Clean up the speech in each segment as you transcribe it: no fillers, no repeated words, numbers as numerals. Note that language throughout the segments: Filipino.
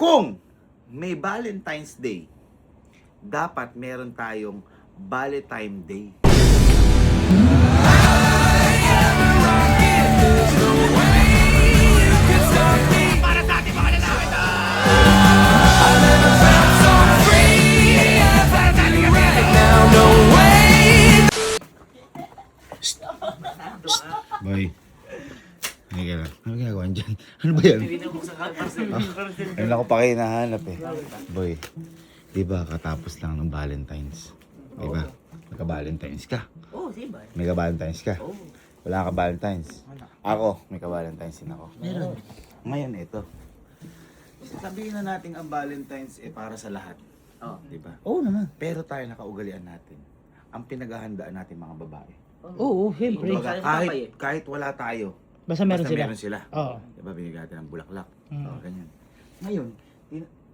Kung may Valentine's Day, dapat meron tayong Valentine Day. Para sa ating mga lalaki to! Boy. Hindi ka lang. Ano ginagawa dyan? Ano ba yan? Ano ako pa kayo nahanap eh. Boy, di ba katapos lang ng Valentine's? Di ba? Nagka-Valentine's ka. Oo, diba? May ka-Valentine's ka. Wala ka Valentine's. Ako, may ka-Valentine's din ako. Meron. Ngayon, ito. Sabihin na natin ang Valentine's para sa lahat. Oo. Di ba? Oo naman. Pero tayo nakaugalian natin. Ang pinaghahandaan natin mga babae. Oo, siyempre. Kumbaga, kahit wala tayo, Basta meron basta sila. meron sila. Oo. Diba, binigyan natin ng bulaklak. Mm. Ganyan. Ngayon,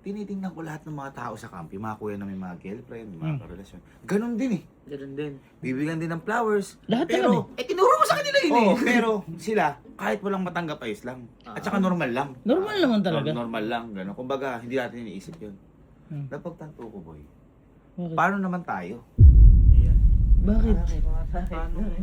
tinitingnan ko lahat ng mga tao sa kampi, mga kuya na may mga girlfriend, mga karelasyon. Ganon din eh. Ganun din. Bibigyan din ng flowers. Lahat pero, naman tinuro mo sa kanila yun eh. Pero sila, kahit walang matanggap ayos lang. At saka normal lang. Normal naman talaga. Normal lang, gano'n. Kumbaga, hindi natin iniisip yun. Hmm. Napagtanto ko, boy. Bakit? Paano naman tayo? Bakit?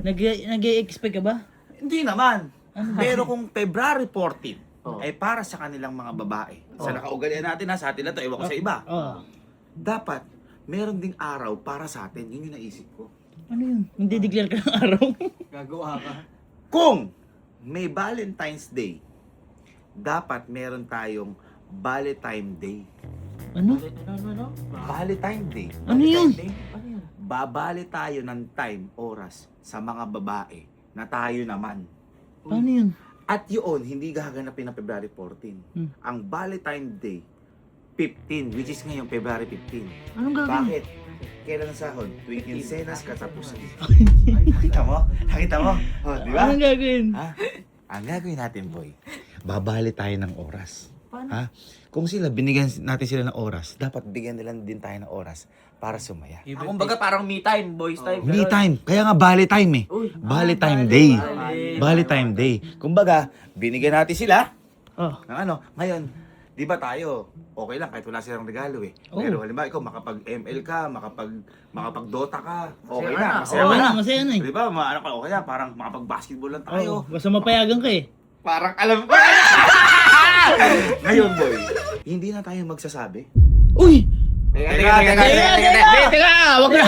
Nag-i-expect ka ba? Hindi naman. Pero kung February 14 ay para sa kanilang mga babae, sa nakaugalian natin sa atin na to, ewan ko sa iba. Oo. Dapat, meron ding araw para sa atin. Yun yung naisip ko. Ano yun? Hindi declare ka ng araw? Gagawa ka. Kung may Valentine's Day, dapat meron tayong Valentine Day. Ano? Valentine Day. Ano yun? Babali tayo ng time, oras sa mga babae na tayo naman. Paano yun? At yun, hindi gaganapin ng February 14. Ang Valentine Day, 15, which is ngayon February 15. Anong gagawin? Bakit? Kailan ang sahod? Tuwing Quincenas katapusan. Nakita mo? Nakita mo? Oh, di ba? Anong gagawin? Ha? Ang gagawin natin, boy, babali tayo ng oras. Paano? Ha? Kung sila, binigyan natin sila ng oras, dapat bigyan nila din tayo ng oras para sumaya. Kumbaga parang me time, boys time. Me time. Kaya nga, Bali time eh. Valentine Day. Valentine Day. Kumbaga, binigyan natin sila Oh. ng ano. Ngayon, di ba tayo, okay lang kahit wala silang regalo eh. Oo. Pero halimbawa, ikaw makapag-ML ka, makapag-Dota ka, okay Masaya na. na. Masaya Oo ka na. na, masaya na eh. Di ba, ano ka, okay na, parang makapag-basketball lang tayo. Oo. Basta mapayagan ka eh. Parang alam ko. Ngayon, boy, hindi na tayo magsasabi. Uy! Teka, wag na.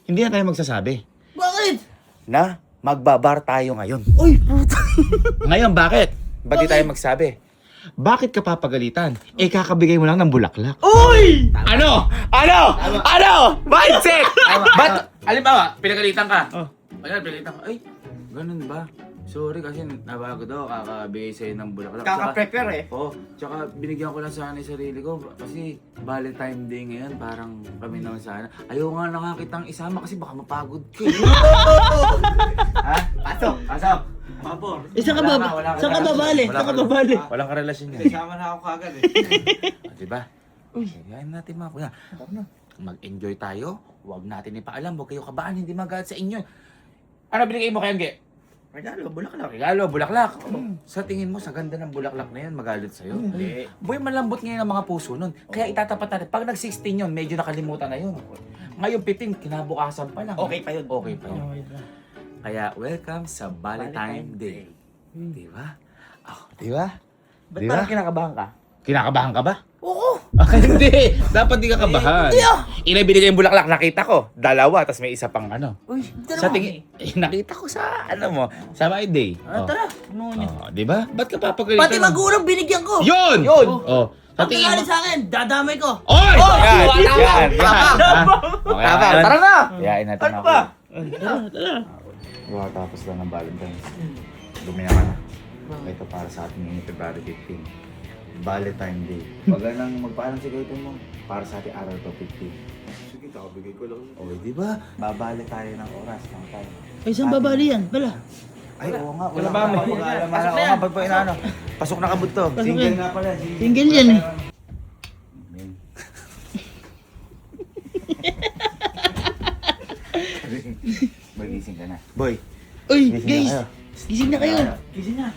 Hindi na tayo magsasabi Bakit? na magbabar tayo ngayon. Uy! Puta! Ngayon, bakit? Ba't di tayo magsabi? Bakit ka papagalitan? Eh, kakabigay mo lang ng bulaklak. Uy! Ano? Ano? Ano? Mindset! Ba't, alimbawa, pinagalitan ka. Oh. Ayan, pinagalitan ka. Ay, Ganun ba? Sorry kasi nabago daw, kakabigay sa'yo ng bulaklak. kaka-prepare eh. Oo, tsaka binigyan ko lang sana yung sarili ko kasi Valentine Day ngayon, parang kami naman sana. Ayaw nga nakakitang isama kasi baka mapagod ka. Ha? Pasok! Pasok! Mabor. Saan ka babali? Saan ka babali? Walang karelasyon yan. Isama na ako kagad eh. Diba? Yayain natin mga kuya. Mag-enjoy tayo. Huwag natin ipaalam. Huwag kayo kabaan. Hindi magalit sa inyo. Ano binigay mo kay Angge? Regalo, bulaklak. Regalo, bulaklak. Sa tingin mo, sa ganda ng bulaklak na yan, magalit sa'yo. Hindi. Boy, malambot ngayon ang mga puso nun. Kaya itatapat natin. Pag nag-16 yun, medyo nakalimutan na yun. Ngayon 15, kinabukasan pa lang. Okay pa yun. Okay pa yun. Kaya welcome sa Valentine Day. Di ba? Oh, di ba? Ba't Di ba? parang kinakabahan ka? Kinakabahan ka ba? Oo! Hindi. Dapat di ka kabahan. Ina binigay yung bulaklak, nakita ko. Dalawa, tapos may isa pang ano. Uy! Sa tingin, nakita ko sa ano mo, sa my day. Tara! Ano niya? Oh, di ba? Ba't ka papagalitan? Pati magulang binigyan ko! Yun! Yun! Oh, sa Ang tingin mo. kagalit sa akin, dadamay ko! Oy! Oh, Yan! tama, Yan! tama. Yan! Okay, Tama, yan. tara na! Yayain natin Ano ako. ba? Tara! Diba, tapos lang ng Valentine's. Lumiya ka na. Ito para sa ating ngayon, February 15. Valentine Day. Pag nang magpaalam si Gaito mo, para sa ating araw to 15. Sige, kakabigay ko lang. Okay, di ba? Babali tayo ng oras, ng time. Ay, saan babali yan? Bala! Ay, oo nga. Wala ba, may- Pag-aalaman Pasok na Oo yan. nga, ba't po inaano? Pasok na kabut to. Pasok Single yan. nga pala. Single yan eh. Amen. Magising ka na. Boy, Uy! gising Guys! na kayo. Gising na kayo! Gising na.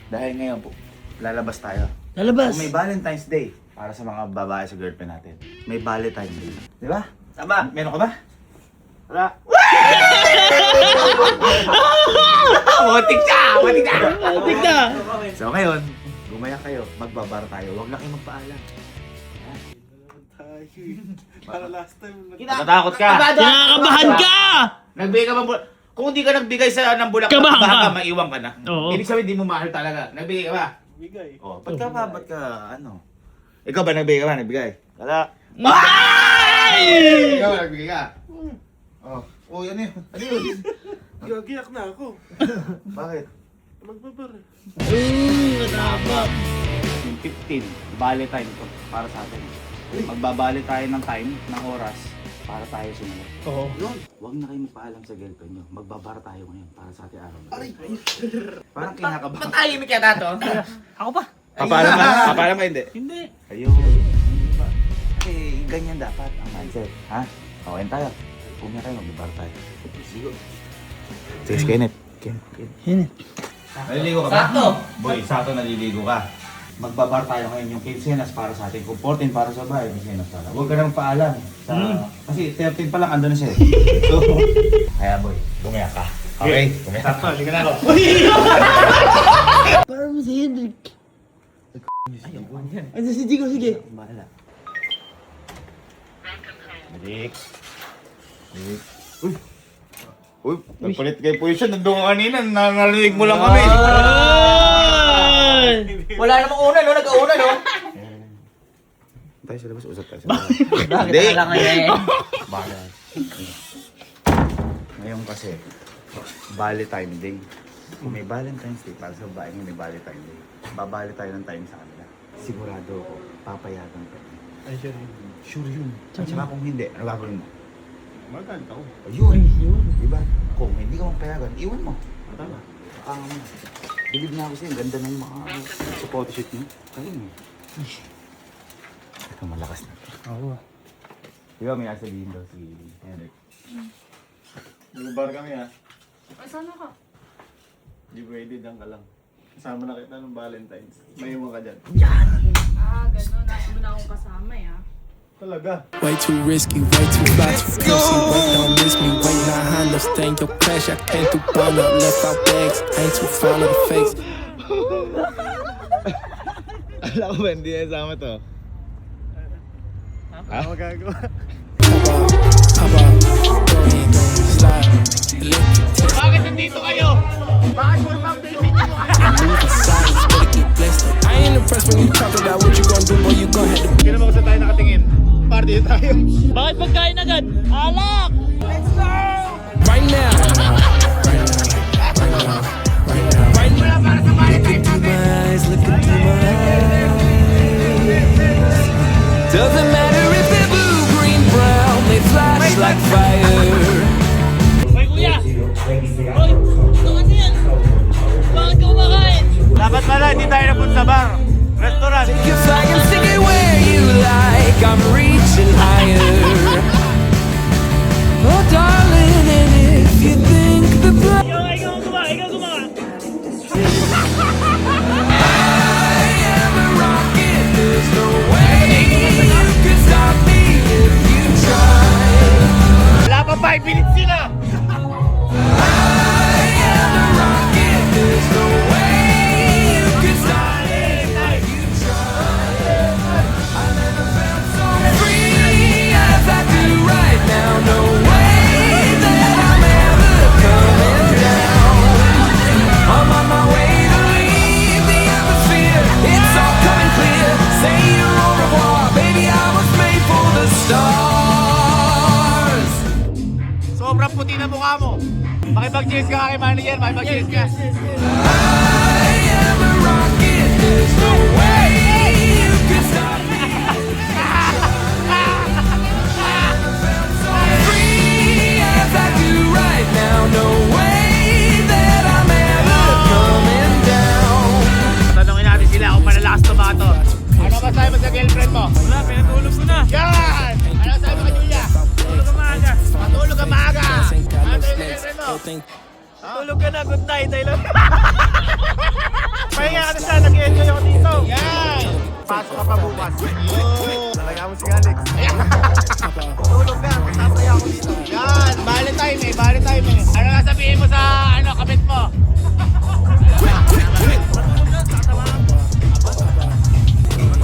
Dahil ngayon po, lalabas tayo. Lalabas! Kung may Valentine's Day, Para sa mga babae sa girlfriend natin. May Valentine Day. Di ba? Tama. Meron ka ba? Wala. Motik siya! Motik siya! Tigna. So ngayon, gumaya kayo. Magbabar tayo. Huwag na kayo magpaalam. Para last time. Natatakot ka. Kinakabahan ka! Nagbigay ka ba? Kung hindi ka nagbigay ng bulaklak, Kabahan ka. baka maiwan ka na. Oo. Ibig sabihin, di mo mahal talaga. Nagbigay ka ba? Bigay. Oh, ba't ka, ano? Ikaw ba nagbigay ka ba? Nagbigay? Wala. Ay! Ikaw ba nagbigay ka? Oh. Oh, ano yun? Ano yun? Gagiyak na ako. Bakit? Magbabar eh. Matapang. Yung 15, Valentine to para sa atin. Magbabali tayo ng time, ng oras, para tayo sumunod. Oo. Yun. Huwag na kayo magpaalam sa girlfriend nyo. Magbabar tayo ngayon para sa ating araw. Aray! Parang kinakabahan. Tahimik yata to. Ako pa. Papaalam ka? Papaalam ka hindi? Hindi. Ayun. Hindi ba? Kasi ganyan dapat ang mindset. Ha? Okay tayo. Kung kayo, magbabar tayo. Sige. Sige, Kenneth. Yan. Naliligo ka ba? Sakto! Boy, sakto naliligo ka. Magbabar tayo ngayon yung 15 para sa atin. Kung 14 para sa bahay, 15 para. Huwag ka nang paalam. Kasi 13 pa lang, ando na siya. So, kaya boy, bumaya ka. Okay? Bumaya ka. Sakto, hindi ka na ako. Parang si Hendrik. Ano si Jigo, sige. Bahala. Hendrik. Hendrik. Uy! Uy, nagpalit kayo position. Nandun ka kanina, narinig mo lang kami. Ay! Wala namang una no, nag-una no. Tayo sa labas, usap tayo sa labas. Bakit wala ngayon? Bahala. Ngayon kasi, Valentine Day. Kung may Valentine's Day, para sa babae may Valentine Day. Babali tayo ng time sa kanila. Sigurado ako, papayagan ka. Ay, sure. Sure yun. At saka kung hindi, ano gagawin mo? Magkano ako? Ayun! Diba? Kung hindi ka mapayagan, iwan mo. Tama. Bilib na ako sa'yo. Ganda ng mga sa photoshoot niyo. Kaya mo. Ito malakas na. Oo. Diba may asabihin daw si Henrik? Magbabar kami ha. Ay, sana ka? Di pwede, dyan ka lang. Kasama na kita ng Valentine's. May iwan ka dyan. Ah, gano'n. Nasa mo na akong kasama eh, ah. Talaga. Way too risky, way too fly too pussy. Wait, don't miss me. Wait, nah, I understand your crash. I came through, bond up, left out bags. Ain't too fond of the fakes. Alam ko ba hindi na sama to? Ha? Magagawa. Hop out, go ahead, slide. Bakit nandito kayo? Bakit mo naman Silence, better get blessed. I ain't impressed when you talk about what you gon' do, boy. You gon' have to. Hindi naman kung saan tayo nakatingin. Party tayo. Bakit pagkain agad? Alak! Right now. Right now. Right now. Look into my eyes, look into my eyes. Doesn't matter if they're blue, green, brown, they flash like fire. Hoy, kuya! Hoy! Ito kasi yan! Bakit ka kumakain? Dapat pala, hindi tayo napunta sa bar. Restaurant. Take your flag and stick it where you like. I'm reaching higher. Oh, darling, and if you think the blood. Ikaw kumakain! Ikaw kumakain! I am a rocket, there's no way you can stop me if you try. Wala pa 5 minutes sila. I am a rocket, there's no way you can stop me if you try. I never felt so free as I do right now. No way that I'm ever coming down. I'm on my way to leave the atmosphere. It's all coming clear. Say your au revoir, baby. I was made for the stars. Sobrang puti na mukha mo. Makipag-cheers ka kay manager, makipag-cheers ka. I am a rocket. There's no way you can stop me. So free as I do right now. No way that I'm ever coming down. Tanungin natin sila kung malalakas to mga to. Ano masabi mo sa girlfriend mo? Wala, pinatulog ko na! Yan! Ano masabi mo kay Julia? Tulog ka maaga! Matulog ka maaga! Ain't got Ano no sa'yo sa snakes. girlfriend mo? Everything Tulog ka na, good night. I love you. Pahinga ka na siya, nag-enjoy ako dito. Yan! Pasok ka pa bukas. Talaga mo si Alex. Tulog ka, sasaya ako dito. Yan, Valentine eh, Valentine eh. Ano nga sabihin mo sa, kabit mo?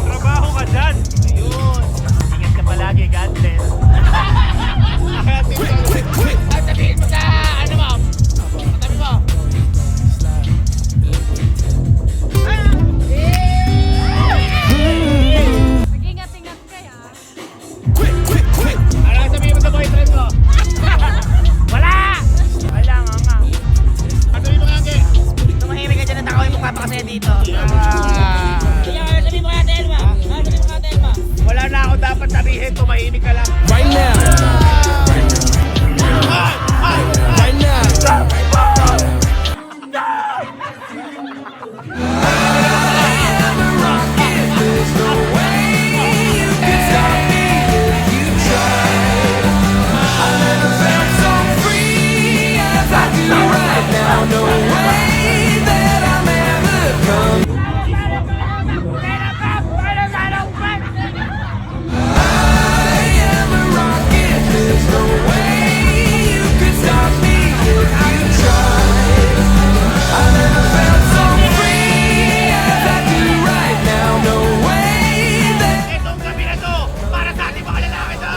Trabaho ka dyan. Ayun. Ingat ka palagi, God bless. At sabihin mo sa, mo? Katabi mo. Mag-ingat-ingat kaya. Ano ang sabihin mo sa boyfriend mo? Wala! Wala nga. Ano sabihin mo nga, Ge? Tumahimik ka dyan at ako yung magpapakasaya dito. Sabihin mo kaya, Telma. Sabihin mo kaya, Telma. Wala na ako dapat sabihin, tumahimik ka lang. Right now. Right now. There's no way you can stop me if you try. I never felt so free as I do right now. No way that I'll ever come. I am a rocket. There's no way you can stop me if you try. I never felt so free as I do right now. No way that Itong gabi na to, para sa ating mga lalaki to!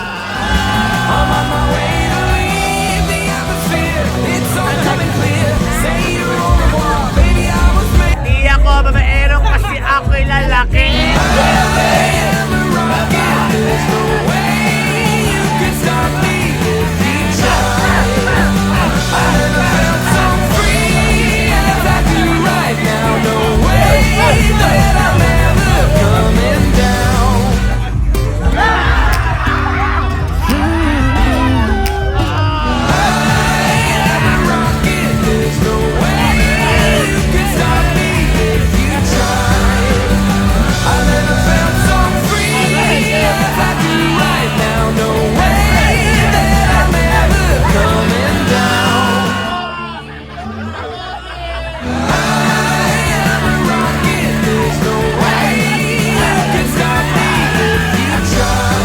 I'm on my way to leave the atmosphere. It's all coming clear. Say you're au revoir, baby. I was made. Di ako babaero kasi ako'y lalaki. I am a rocket. There's no way you can stop me if you try. I never felt so free as I do right now. No way that I'm ever coming down. Rocket, there's no way you can stop me if you try. I never felt so free as I do right now. No way that I'm ever coming down. I am a rocket, there's no way you can stop me if you try.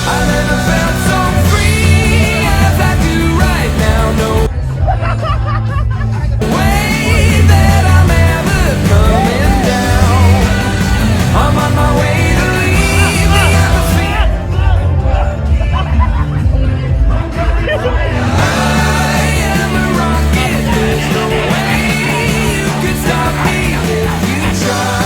I never felt so free as I do right now. No way that I'm ever coming down. I'm on my way to leave the atmosphere. I am a rocket. There's no way you can stop me if you try.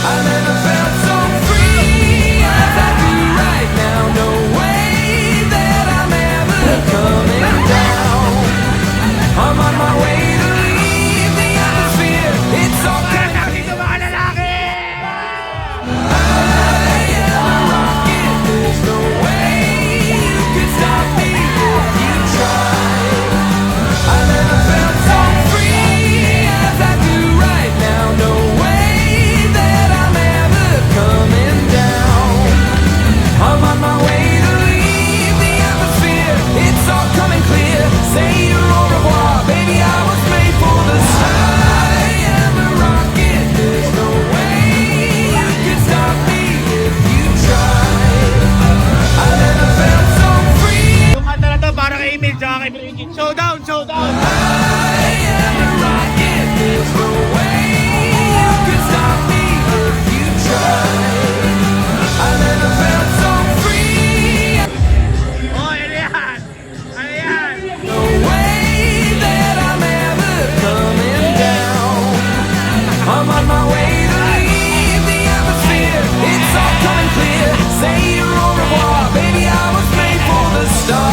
I never felt so free as I do right now. No way that I'm ever coming down. I'm on my way to leave the atmosphere. It's all coming. Dito mga lalaki! I am a rocket. There's no way you can stop me if you try. I never felt so free as I do right now. No way that I'm ever coming down. I'm on my way to leave the atmosphere. It's all coming clear. Say you're au revoir, baby. I was made for the sky. I am a rocket. There's no way you can stop me if you try. I never felt so free. Yung kanta na to, para kay Emil, tsaka kay Bridget. Showdown, showdown! I am a rocket. There's no way you can stop me if you try. I never felt so free. Oh, ano yan? Ano yan? No way that I'm ever coming down. I'm on my way to leave the atmosphere. It's all coming clear. Say you're au revoir, baby. I was made for the stars.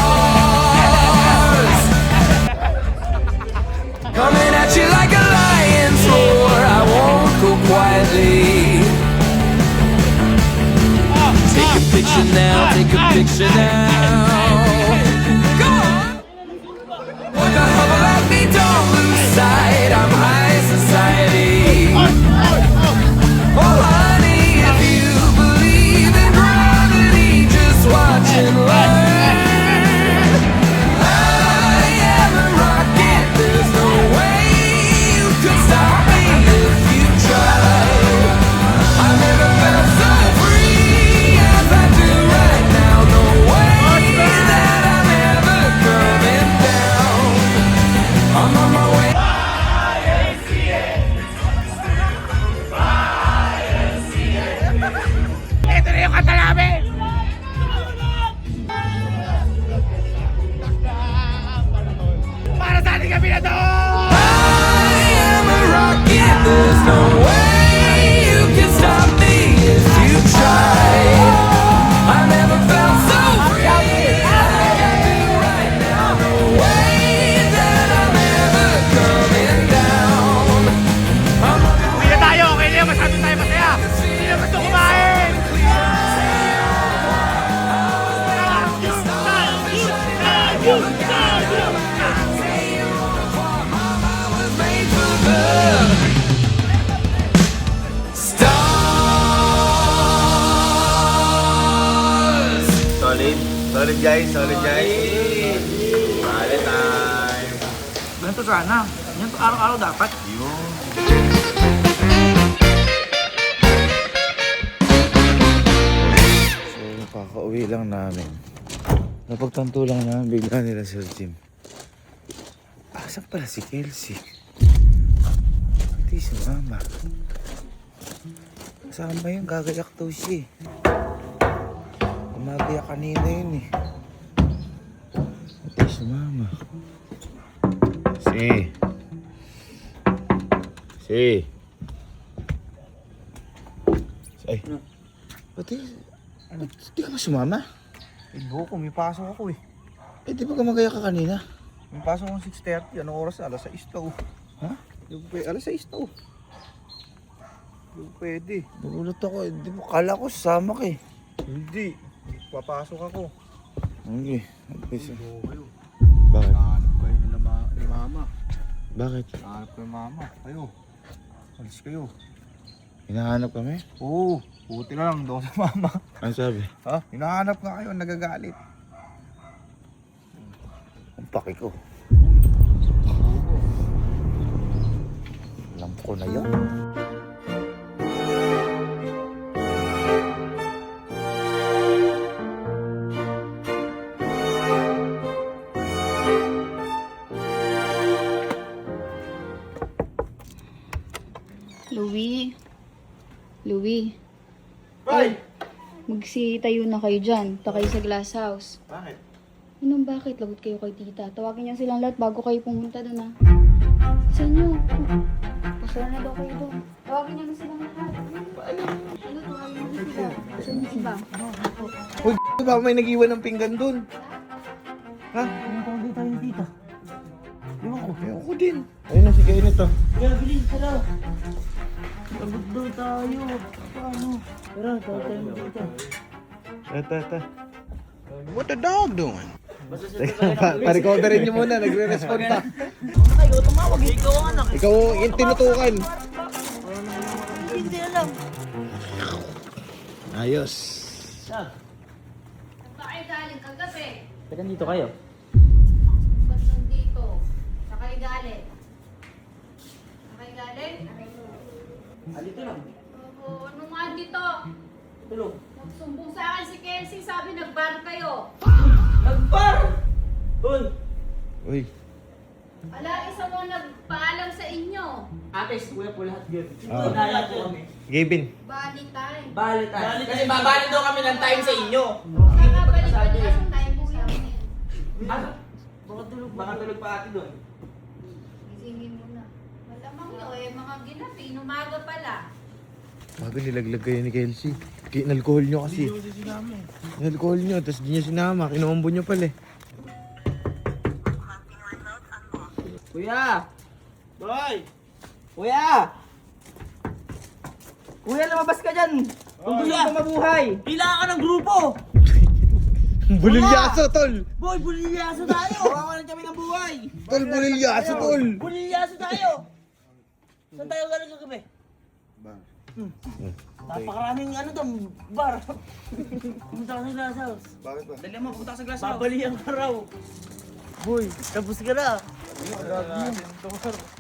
Coming at you like a lion's roar. I won't go quietly. Take a picture now. Take a picture now. Go on. What the hell about me? Don't lose sight. I'm high society. Oh, honey, if you believe in gravity, just watch and learn. I am a rocket. Solid guys, solid guys. Valentine. Ganito sana. Yan to araw-araw dapat. Yun. So, kakauwi lang namin. Napagtanto lang namin bigla nila Sir Jim. Asan pala si Kelsey? Pati si Mama. Kasama yun, gagayak daw siya eh. Umagayak kanina yun eh. Pati si Mama. Ay. Pati, di ka ba sumama? Ibo ko, may pasok ako eh. Eh, di ba gumagaya ka kanina? May pasok akong 6:30. Anong oras? Alas 6 daw. Ha? Alas 6 daw. Hindi ko pwede. Nagulat ako. Di ba, kala ko sasama ka eh. Hindi. Papasok ako. Okay. Okay. Ibo kayo. Bakit? Nahanap kayo ni Mama. Bakit? Nahanap kayo Mama. Kayo. Alis kayo. Hinahanap kami? Oo. Buti na lang daw sa Mama. Ano sabi? Ha? Hinahanap nga kayo. Nagagalit. Ang paki ko. Alam ko na yun. Louie, Bye! magsitayo na kayo dyan. Ta kayo sa glass house. Bakit? Anong bakit? Lagot kayo kay tita. Tawagin niyo silang lahat bago kayo pumunta doon, ha? Sa inyo. Pasara na daw kayo doon. Tawagin niyo na silang lahat. Ano, tawagin niyo sila. Saan niyo sila? Uy, ba may nag-iwan ng pinggan dun? Ha? Ano pa ulit tayo dito? Ewan ko din. Ayun na si Kenneth oh. Kaya bilis ka daw. Pagod daw tayo. Paano? Tara, tayo tayo dito. Eto. What the dog doing? Basta sa Pa-recoverin niyo muna. Nagre-respond pa. kayo, tumawag. Ikaw ang anak. Ikaw yung tinutukan. Hindi alam. Ayos. Saan? Saan kayo galing kagabi? Teka dito kayo. Ba't nandito? Saan kayo galing? Saan kayo galing? Dito lang. Oo, ano nga dito? Tulog. Nagsumbong sa akin si Kelsey, sabi nagbar kayo. Nagpar! Uy! Uy. Ala, isa mo nagpaalam sa inyo. Ate, kuya po lahat yun. Ah. Daya po kami. Gavin. Bali time. Bali tayo. Kasi babali daw kami ng time sa inyo. Kakabalik pa nila sa time po sa amin. Ano? Baka tulog pa ate doon. Gisingin mo na. Malamang nyo eh, mga ginabi, umaga pala. Bago nilaglag kayo ni Kelsey. Kinalkohol nyo kasi. Kinalkohol nyo, tapos di niya sinama. Kinombo nyo pala eh. Kuya! Boy! Kuya! Kuya, lumabas ka dyan! Kung gusto mo mabuhay! Kailangan ka ng grupo! Bulilyaso, tol! Boy, bulilyaso tayo! Kawawalan kami ng buhay! Tol, bulilyaso, tol! Bulilyaso tayo! Saan tayo galing kagabi? Bar. Napakaraming ano to, bar. Pumunta ka sa glass house. Bakit ba? Dali mo, pumunta ka sa glass house. Babalihan ka raw. Boy, tapos ka na.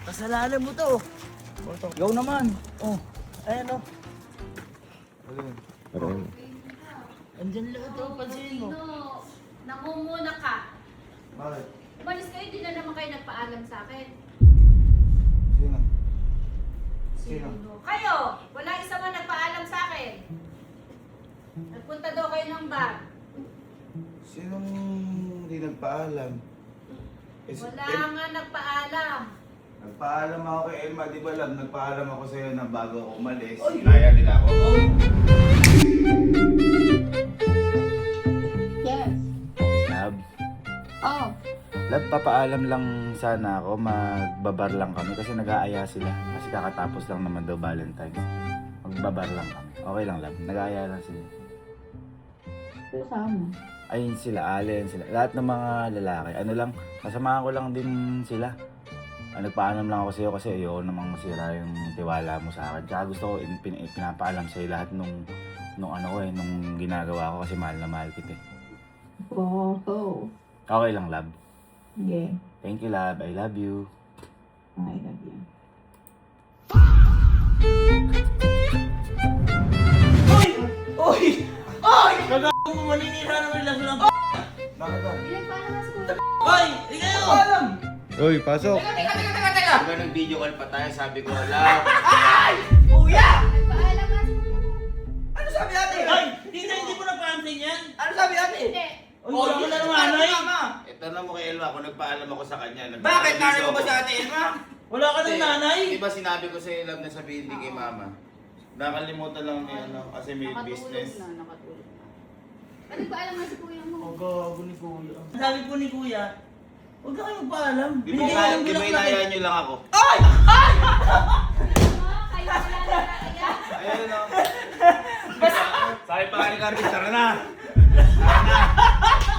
Kasalanan mo to. Ikaw naman. Oh, ayan o. Parang. Andyan lang ito, pansinin mo. Sino? Nangunguna ka. Bakit? Umalis kayo, di na naman kayo nagpaalam sa akin. Sino? Sino? Kayo! Wala isa man nagpaalam sa akin. Nagpunta daw kayo ng bar. Sinong hindi nagpaalam? Wala nga nagpaalam. Nagpaalam ako kay Elma, di ba Lab? Nagpaalam ako sa'yo na bago ako umalis. Kaya nila ako. Yes. Lab, Oh. Lab, papaalam lang sana ako. Magbabar lang kami kasi nag-aaya sila. Kasi kakatapos lang naman daw Valentine's. Magbabar lang kami. Okay lang, Lab. Nag-aaya lang sila. Kasama. Ayun sila, Allen sila. Lahat ng mga lalaki. Ano lang, kasamahan ko lang din sila. Nagpaalam lang ako sa'yo kasi ayoko namang masira yung tiwala mo sa akin. Tsaka gusto ko pinapaalam sa'yo lahat nung ginagawa ko kasi mahal na mahal kita eh. Okay lang, love. Yeah, Thank you, love. I love you. I love you. Oy! Oy! Nagagawa mo maninira ng relasyon ng Pinagpala na si Kuya. Oy! Hindi kayo! Uy, pasok. Teka! Diba nag-video call pa tayo, sabi ko, love. Kuya! Nagpaalam na si Kuya. Ano sabi ate? Ay! Hindi mo napansin yan? Ano sabi ate? Hindi. Oy, wala ka na naman, ay! Tanong mo kay Elma kung nagpaalam ako sa kanya. Bakit? Nanay mo ba sa ate Elma? Wala ka ng nanay! Di ba sinabi ko sa love na sabihin din kay mama? Nakalimutan lang niya, ano, kasi may business. Nakatulog na. Ano ba alam na si Kuya mo? Gago ni Kuya. Sabi po ni Kuya, huwag ka kayo magpaalam. Di ba inaya niyo lang ako? Ay! Kayo wala na kaya. Ayun, no? Sabi pa ni Carmen, tara na!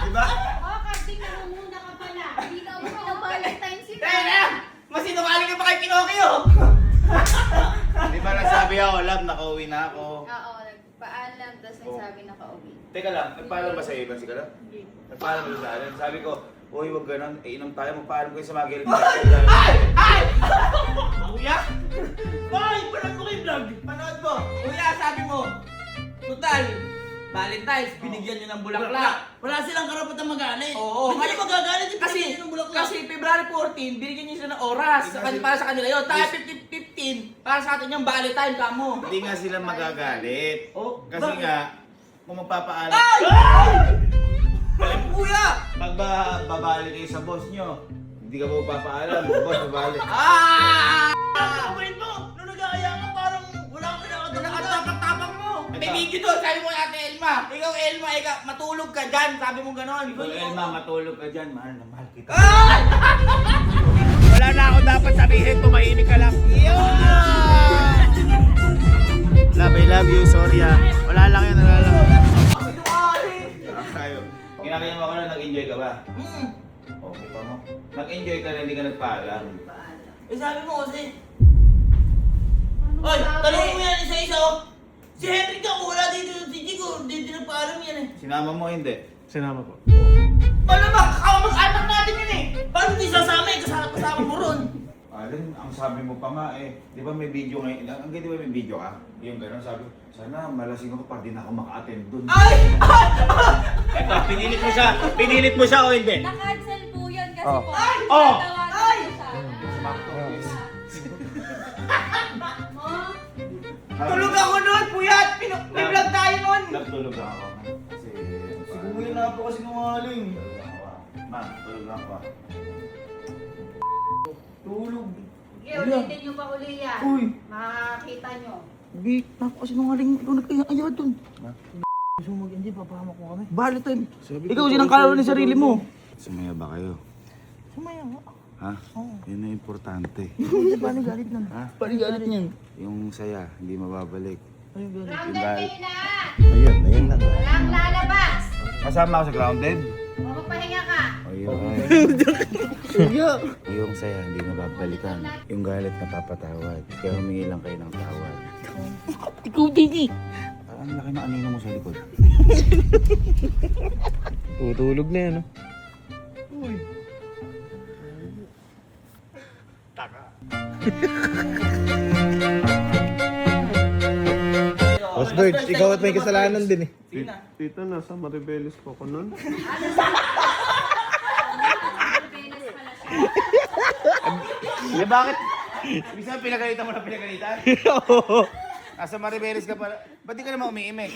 Diba? Karting namumuna ka pala. Hindi ka mo ng Valentine's yun. Teka! Masinungaling ka pa kay Pinocchio! Di ba nagsabi ako, love, nakauwi na ako. Oo, nagpaalam, tapos nagsabi na ka-uwi. Teka lang, nagpaalam ba sa iyo, si Kala? Nagpaalam ba sa akin? Sabi ko, uy, wag ganun, inom tayo, magpaalam kayo sa mga girl. Ay! Ay! Kuya? Bakit? Panood mo kay vlog? Panood mo. Kuya, sabi mo, total, Valentine's, binigyan nyo ng bulaklak. Wala silang karapatang magalit. Oo. Hindi magagalit yung binigyan nyo ng bulaklak. Kasi February 14, binigyan nyo sila ng oras para sa kanila yun. Tayo 15, para sa atin yung Valentine kamo. Hindi nga sila magagalit. Oh, Kasi bakit? nga, kung magpapaalam, Ay! Ay! Kuya! pag babalik kayo sa boss nyo, hindi ka magpapaalam, boss, babalik. Ah! Ang kulit mo! Nung nag-aaya ka, parang wala kang kinakatapakan. Nakatapak-tapak mo! May video doon, sabi mo ate Elma. Ikaw Elma, ikaw, matulog ka dyan. Sabi mo gano'n. Kung Elma, matulog ka dyan, mahal na mahal kita. Ay! Wala na ako dapat sabihin, tumahimik ka lang. Love, I love you, sorry ah. Wala lang yun, wala lang. Tayo. Kinakaya mo ako na nag-enjoy ka ba? Okay pa mo. Nag-enjoy ka na, hindi ka nagpaalam. Eh sabi mo kasi. Oy, tanongin mo yan isa-isa oh. Si Henry ka, wala dito. Si Chico, hindi nagpaalam yan eh. Sinama mo, hindi. Sinama po. Paano ba? Kamag-anak natin yun eh. Paano hindi sasama eh? Kasama mo ron. Alin, ang sabi mo pa nga eh, di ba may video ngayon, di ba may video ka? Yung gano'n, sabi ko, sana malasing ako pa, di na ako maka-attend dun. Ay! Eto, pinilit mo siya o hindi? Na-cancel po yun kasi Oh. po. Oh! Ay! Tulog ako nun, puyat! May vlog tayo nun! Nagtulog lang ako. Kasi, Siguro na po kasi nungaling. Ma, tulog lang ako. Tulog. Sige, ulitin nyo pa uli yan. Uy. Makakita nyo. Hindi, ako kasi nungaling. Ikaw nagkaya dun. Gusto mo mag-enjoy, papahama ko kami. Balitan. Ikaw sinangkalaw ni sarili mo. Sumaya ba kayo? Sumaya nga. Ha? Yun na importante. Hindi ba galit nun? Ha? Paano galit niyan? Yung saya, hindi mababalik. Ano galit? Grounded kayo lahat. Ayun lang. Walang lalabas. Kasama ako sa grounded. O magpahinga ka. Yung saya, hindi nababalikan. Yung galit napapatawad. Kaya humingi lang kayo ng tawad. Ikaw din eh. Ang laki ng anino mo sa likod. Tutulog na yan, no? Boss Birds, ikaw at may kasalanan din eh. Sige na. Tito, nasa Maribeles po ko nun. Eh bakit? Bisa pinagalitan mo na pinagalitan? Nasa Maribeles ka pala. Ba't di ka naman umiimik?